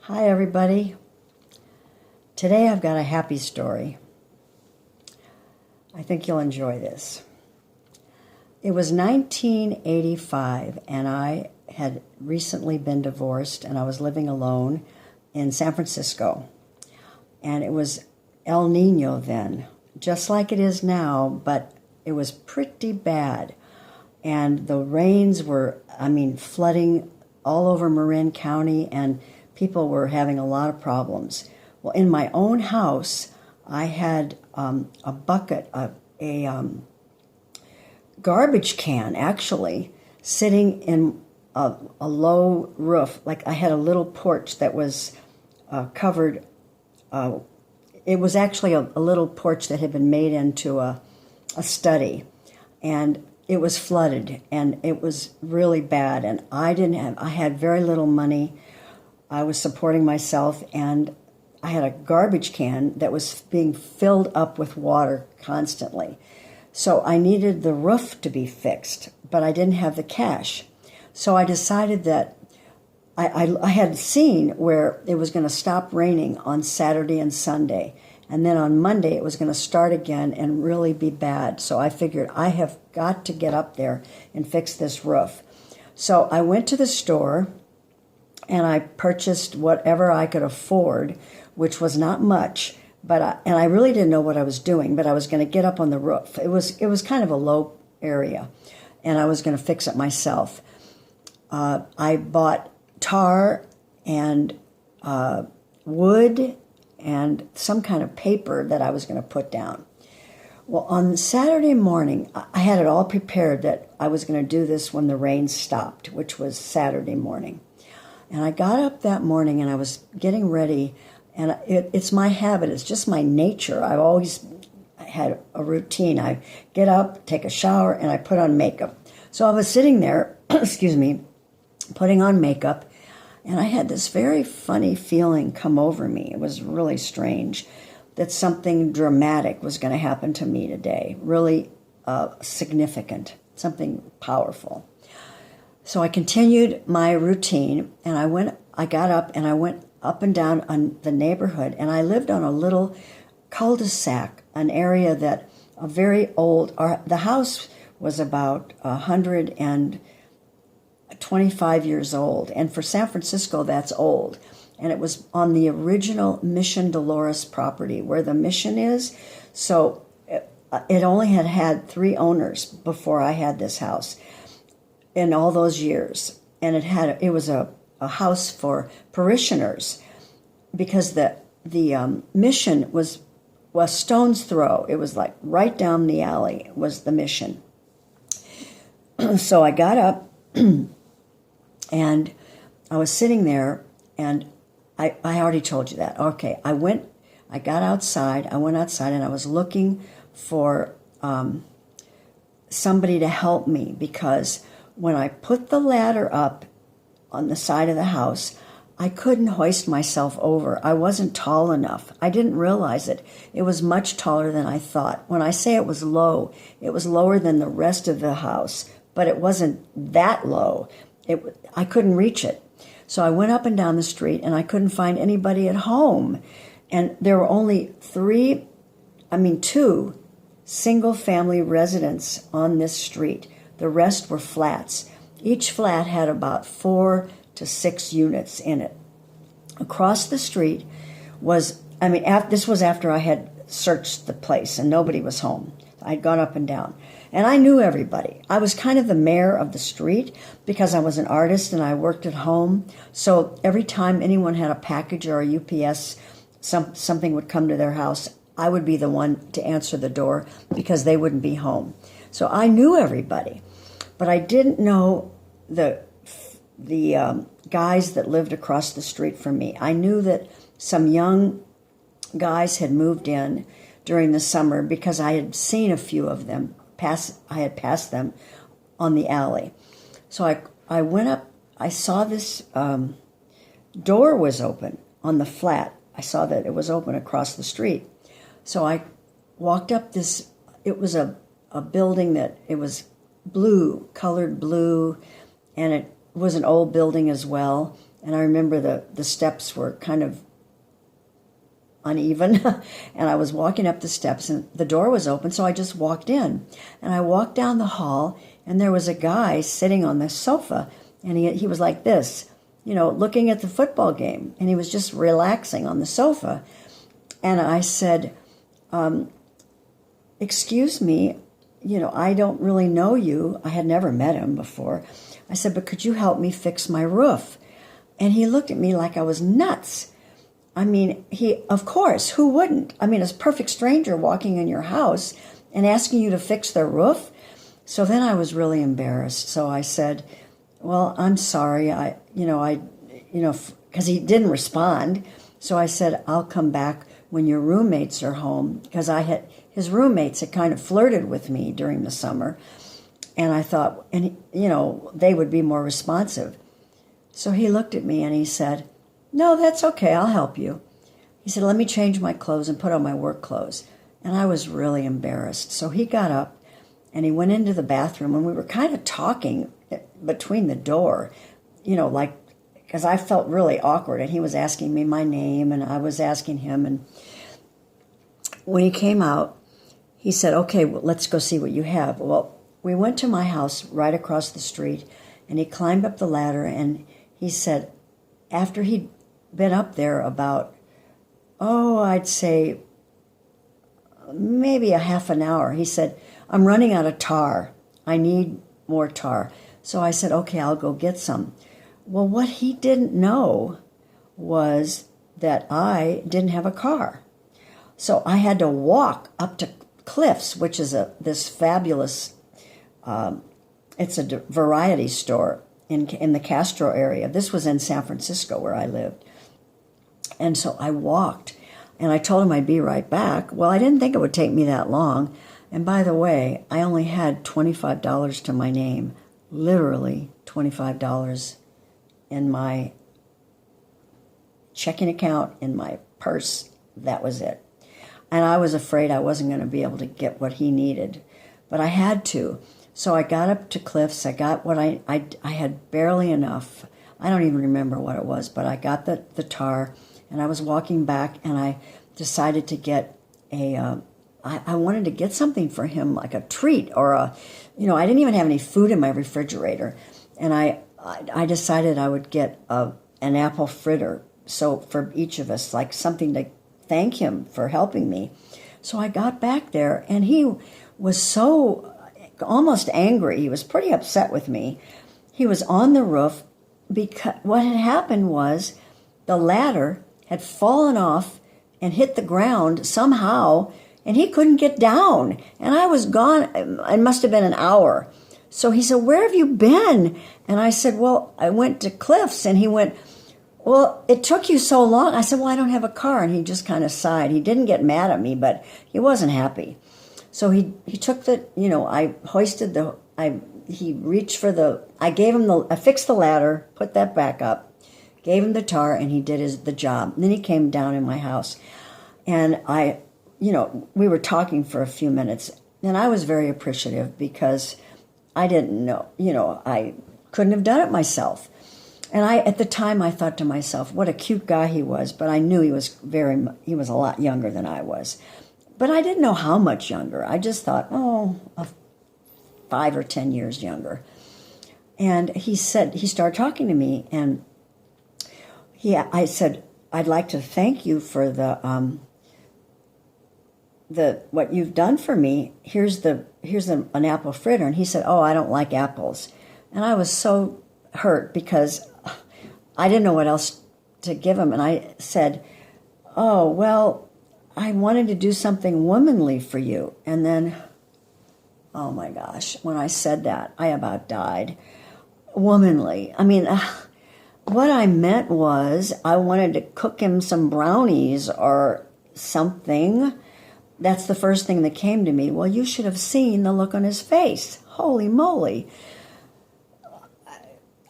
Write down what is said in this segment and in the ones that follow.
Hi, everybody. Today I've got a happy story. I think you'll enjoy this. It was 1985, and I had recently been divorced, and I was living alone in San Francisco. And it was El Nino then, just like it is now, but it was pretty bad. And the rains were, flooding all over Marin County, and people were having a lot of problems. Well, in my own house, I had a bucket, a garbage can, actually, sitting in a low roof. Like I had a little porch that was covered. It was actually a little porch that had been made into a study. And it was flooded, and it was really bad. And I had very little money. I was supporting myself, and I had a garbage can that was being filled up with water constantly. So I needed the roof to be fixed, but I didn't have the cash. So I decided that I had seen where it was going to stop raining on Saturday and Sunday, and then on Monday it was going to start again and really be bad. So I figured I have got to get up there and fix this roof. So I went to the store, and I purchased whatever I could afford, which was not much, but I really didn't know what I was doing, but I was going to get up on the roof. It was kind of a low area, and I was going to fix it myself. I bought tar and wood and some kind of paper that I was going to put down. Well, on Saturday morning, I had it all prepared that I was going to do this when the rain stopped, which was Saturday morning. And I got up that morning, and I was getting ready, and it's my habit. It's just my nature. I've always had a routine. I get up, take a shower, and I put on makeup. So I was sitting there, putting on makeup, and I had this very funny feeling come over me. It was really strange that something dramatic was going to happen to me today, really significant, something powerful. So I continued my routine, and I got up and I went up and down on the neighborhood, and I lived on a little cul-de-sac, an area that the house was about 125 years old, and for San Francisco, that's old. And it was on the original Mission Dolores property where the mission is. So it only had 3 owners before I had this house in all those years. And it was a house for parishioners, because the mission was a stone's throw. It was like right down the alley was the mission. So I got up and I was sitting there, and I already told you that. Okay, I went outside, and I was looking for somebody to help me, because when I put the ladder up on the side of the house, I couldn't hoist myself over. I wasn't tall enough. I didn't realize it. It was much taller than I thought. When I say it was low, it was lower than the rest of the house, but it wasn't that low. I couldn't reach it. So I went up and down the street, and I couldn't find anybody at home. And there were only 2 single-family residents on this street. The rest were flats. Each flat had about 4 to 6 units in it. Across the street this was after I had searched the place and nobody was home. I'd gone up and down. And I knew everybody. I was kind of the mayor of the street because I was an artist and I worked at home. So every time anyone had a package or a UPS, something would come to their house, I would be the one to answer the door because they wouldn't be home. So I knew everybody. But I didn't know the guys that lived across the street from me. I knew that some young guys had moved in during the summer because I had seen a few of them. I had passed them on the alley. So I went up. I saw this door was open on the flat. I saw that it was open across the street. So I walked up this. It was a building that it was blue, colored blue, and it was an old building as well. And I remember the steps were kind of uneven. And I was walking up the steps and the door was open, so I just walked in. And I walked down the hall and there was a guy sitting on the sofa, and he was like this, looking at the football game, and he was just relaxing on the sofa. And I said, excuse me, I don't really know you. I had never met him before. I said, but could you help me fix my roof? And he looked at me like I was nuts. I mean, of course, who wouldn't? I mean, a perfect stranger walking in your house and asking you to fix their roof. So then I was really embarrassed. So I said, well, I'm sorry. Because he didn't respond. So I said, I'll come back when your roommates are home, because his roommates had kind of flirted with me during the summer. And I thought, they would be more responsive. So he looked at me and he said, no, that's okay, I'll help you. He said, let me change my clothes and put on my work clothes. And I was really embarrassed. So he got up and he went into the bathroom, and we were kind of talking between the door, because I felt really awkward, and he was asking me my name and I was asking him. And when he came out, he said, okay, well, let's go see what you have. Well, we went to my house right across the street, and he climbed up the ladder, and he said, after he'd been up there about, I'd say maybe a half an hour, he said, I'm running out of tar. I need more tar. So I said, okay, I'll go get some. Well, what he didn't know was that I didn't have a car. So I had to walk up to Cliff's, which is this fabulous, it's a variety store in the Castro area. This was in San Francisco where I lived. And so I walked, and I told him I'd be right back. Well, I didn't think it would take me that long. And by the way, I only had $25 to my name, literally $25 in my checking account, in my purse. That was it. And I was afraid I wasn't going to be able to get what he needed, but I had to. So I got up to Cliff's. I got what I had barely enough. I don't even remember what it was, but I got the tar, and I was walking back, and I decided to get I wanted to get something for him, like a treat or I didn't even have any food in my refrigerator. And I decided I would get an apple fritter. So for each of us, like something to thank him for helping me. So I got back there, and he was so almost angry. He was pretty upset with me. He was on the roof because what had happened was the ladder had fallen off and hit the ground somehow, and he couldn't get down. And I was gone. It must have been an hour. So he said, where have you been? And I said, well, I went to Cliff's. And he went, well, it took you so long. I said, well, I don't have a car. And he just kind of sighed. He didn't get mad at me, but he wasn't happy. So he took I hoisted he reached for I gave him I fixed the ladder, put that back up, gave him the tar, and he did the job. And then he came down in my house, and we were talking for a few minutes, and I was very appreciative because I didn't know, I couldn't have done it myself. And at the time, I thought to myself, what a cute guy he was, but I knew he was a lot younger than I was. But I didn't know how much younger. I just thought, 5 or 10 years younger. And he started talking to me, and I said, I'd like to thank you for what you've done for me. Here's an apple fritter. And he said, I don't like apples. And I was so hurt because I didn't know what else to give him. And I said, well, I wanted to do something womanly for you. And then, oh my gosh, when I said that, I about died. Womanly. I mean, what I meant was I wanted to cook him some brownies or something. That's the first thing that came to me. Well, you should have seen the look on his face. Holy moly.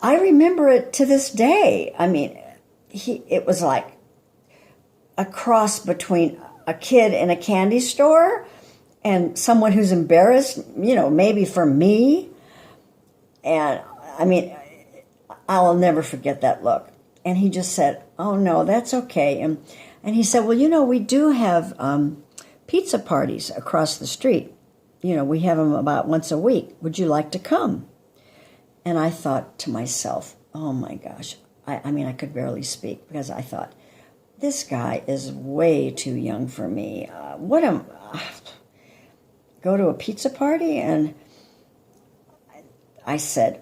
I remember it to this day. I mean, it was like a cross between a kid in a candy store and someone who's embarrassed, maybe for me. And I mean, I'll never forget that look. And he just said, oh, no, that's okay. And he said, well, you know, we do have pizza parties across the street. You know, we have them about once a week. Would you like to come? And I thought to myself, oh, my gosh. I mean, I could barely speak because I thought, this guy is way too young for me. Go to a pizza party? And I said,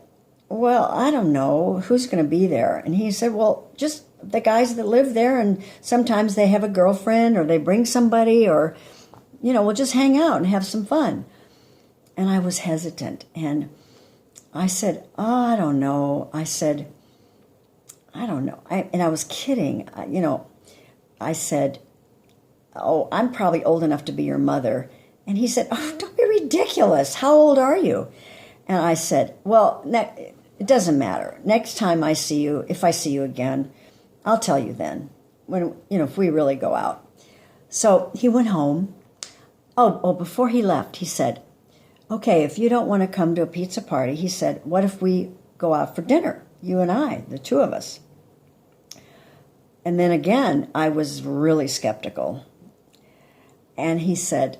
well, I don't know. Who's going to be there? And he said, well, just the guys that live there, and sometimes they have a girlfriend or they bring somebody, or, you know, we'll just hang out and have some fun. And I was hesitant. And I said, oh, I don't know. I said, I don't know. And I was kidding. You know, I said, oh, I'm probably old enough to be your mother. And he said, oh, don't be ridiculous. How old are you? And I said, well, it doesn't matter. Next time I see you, if I see you again, I'll tell you then, when, you know, if we really go out. So he went home. Oh, before he left, he said, okay, if you don't want to come to a pizza party, he said, what if we go out for dinner, you and I, the two of us? And then again, I was really skeptical. And he said,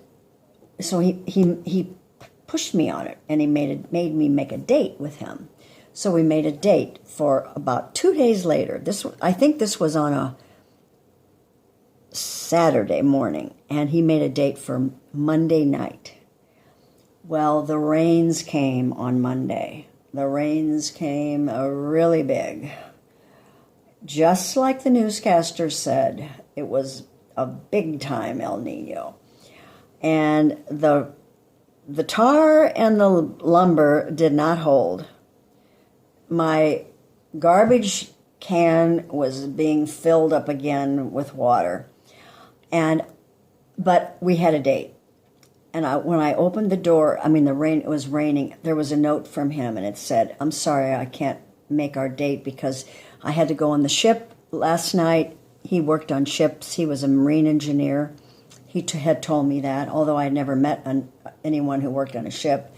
so he pushed me on it, and he made me make a date with him. So we made a date for about 2 days later. I think this was on a Saturday morning, and he made a date for Monday night. Well, the rains came on Monday. The rains came really big. Just like the newscaster said, it was a big-time El Nino. And the tar and the lumber did not hold. My garbage can was being filled up again with water. But we had a date. And when I opened the door, it was raining, there was a note from him, and it said, I'm sorry, I can't make our date because I had to go on the ship last night. He worked on ships. He was a marine engineer. He had told me that, although I had never met anyone who worked on a ship.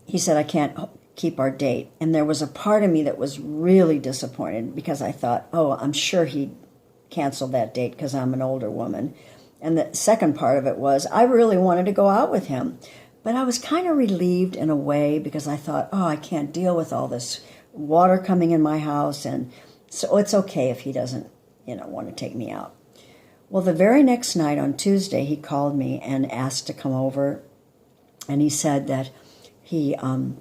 He said, I can't keep our date. And there was a part of me that was really disappointed because I thought, oh, I'm sure he'd cancel that date because I'm an older woman. And the second part of it was I really wanted to go out with him. But I was kind of relieved in a way because I thought, oh, I can't deal with all this water coming in my house. And so it's okay if he doesn't, want to take me out. Well, the very next night on Tuesday, he called me and asked to come over. And he said that he called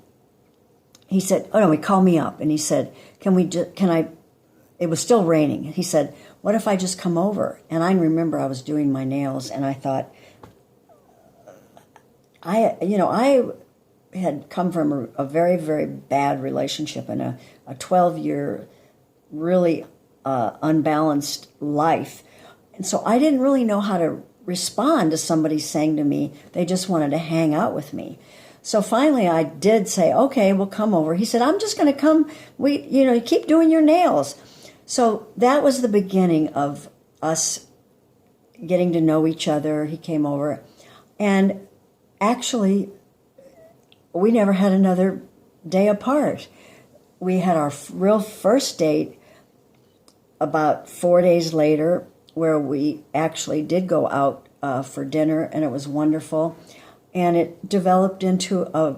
me up and he said, it was still raining. He said, what if I just come over? And I remember I was doing my nails and I thought, I had come from a very, very bad relationship and a 12-year really unbalanced life. And so I didn't really know how to respond to somebody saying to me they just wanted to hang out with me. So finally I did say, okay, we'll come over. He said, I'm just going to come. You keep doing your nails. So that was the beginning of us getting to know each other. He came over. And actually, we never had another day apart. We had our real first date about 4 days later, where we actually did go out for dinner, and it was wonderful. And it developed into a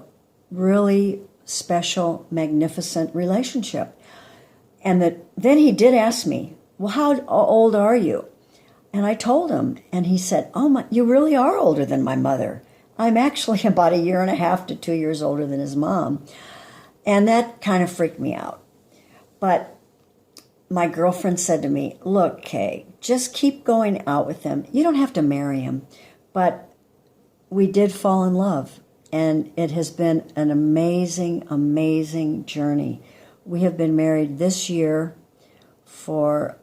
really special, magnificent relationship. And then he did ask me, well, how old are you? And I told him, and he said, oh, you really are older than my mother. I'm actually about 1.5 to 2 years older than his mom. And that kind of freaked me out. But my girlfriend said to me, look, Kay, just keep going out with him. You don't have to marry him. But we did fall in love. And it has been an amazing, amazing journey. We have been married this year for,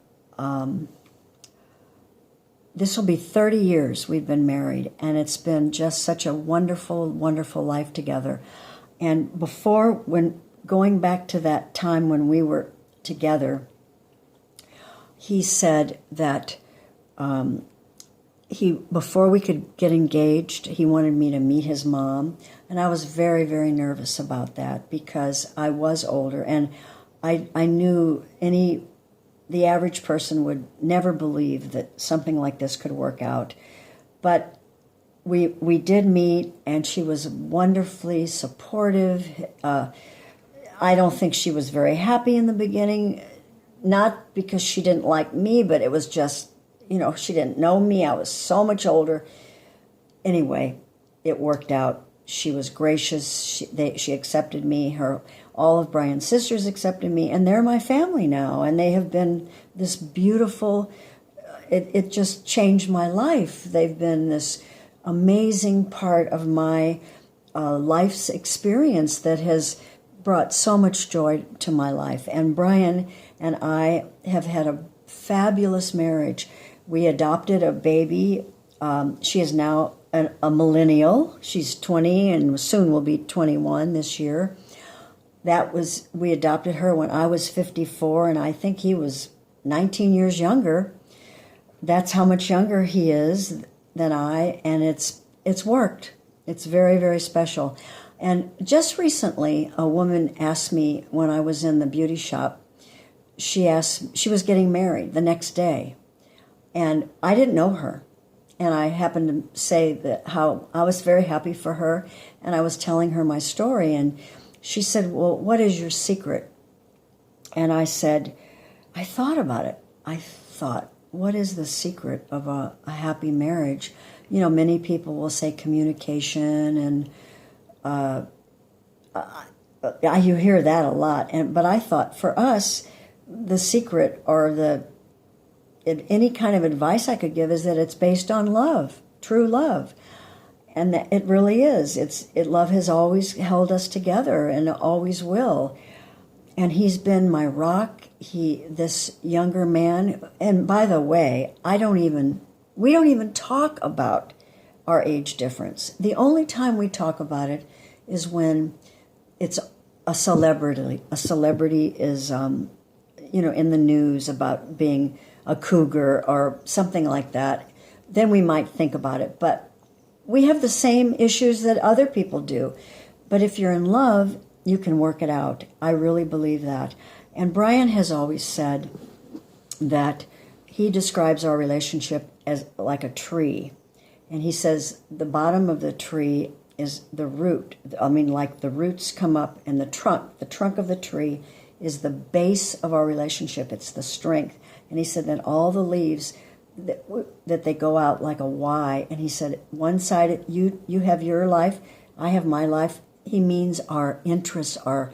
this will be 30 years we've been married. And it's been just such a wonderful, wonderful life together. And going back to that time when we were together, he said that before we could get engaged, he wanted me to meet his mom. And I was very, very nervous about that because I was older. And I knew any the average person would never believe that something like this could work out. But we did meet, and she was wonderfully supportive. I don't think she was very happy in the beginning, not because she didn't like me, but it was just, she didn't know me. I was so much older. Anyway, it worked out. She was gracious. She accepted me. All of Brian's sisters accepted me, and they're my family now. And they have been this beautiful. It just changed my life. They've been this amazing part of my life's experience that has brought so much joy to my life. And Brian and I have had a fabulous marriage. We adopted a baby. She is now a millennial. She's 20 and soon will be 21 this year. We adopted her when I was 54, and I think he was 19 years younger. That's how much younger he is than I, and it's worked. It's very, very special. And just recently, a woman asked me when I was in the beauty shop, she was getting married the next day, and I didn't know her. And I happened to say that how I was very happy for her, and I was telling her my story, and she said, well, what is your secret? And I said, I thought about it. I thought, what is the secret of a happy marriage? Many people will say communication, and you hear that a lot. But I thought, for us, the secret or any kind of advice I could give is that it's based on love, true love. And that it really is. Love has always held us together, and it always will. And he's been my rock. This younger man, and by the way, we don't even talk about our age difference. The only time we talk about it is when it's a celebrity. A celebrity is, in the news about being a cougar or something like that. Then we might think about it. But we have the same issues that other people do. But if you're in love, you can work it out. I really believe that. And Brian has always said that he describes our relationship as like a tree. And he says the bottom of the tree is the root. Like the roots come up, and the trunk of the tree is the base of our relationship. It's the strength. And he said that all the leaves, that they go out like a Y. And he said, one side, you have your life, I have my life. He means our interests, our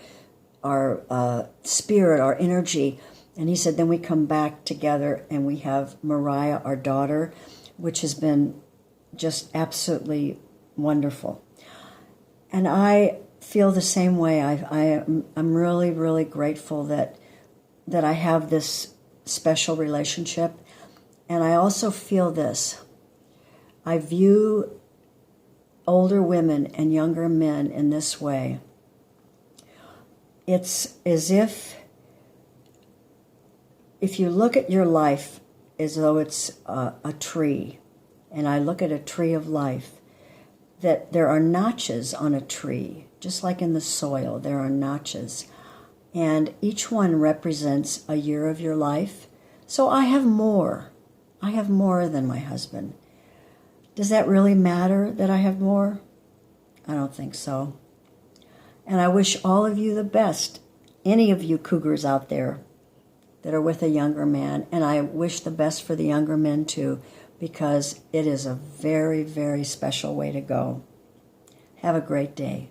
spirit, our energy. And he said, then we come back together, and we have Mariah, our daughter, which has been just absolutely wonderful. And I feel the same way. I'm really, really grateful that I have this special relationship. And I also feel this. I view older women and younger men in this way. It's as if you look at your life as though it's a tree, and I look at a tree of life, that there are notches on a tree, just like in the soil, there are notches. And each one represents a year of your life. So I have more. I have more than my husband. Does that really matter that I have more? I don't think so. And I wish all of you the best, any of you cougars out there that are with a younger man. And I wish the best for the younger men too, because it is a very, very special way to go. Have a great day.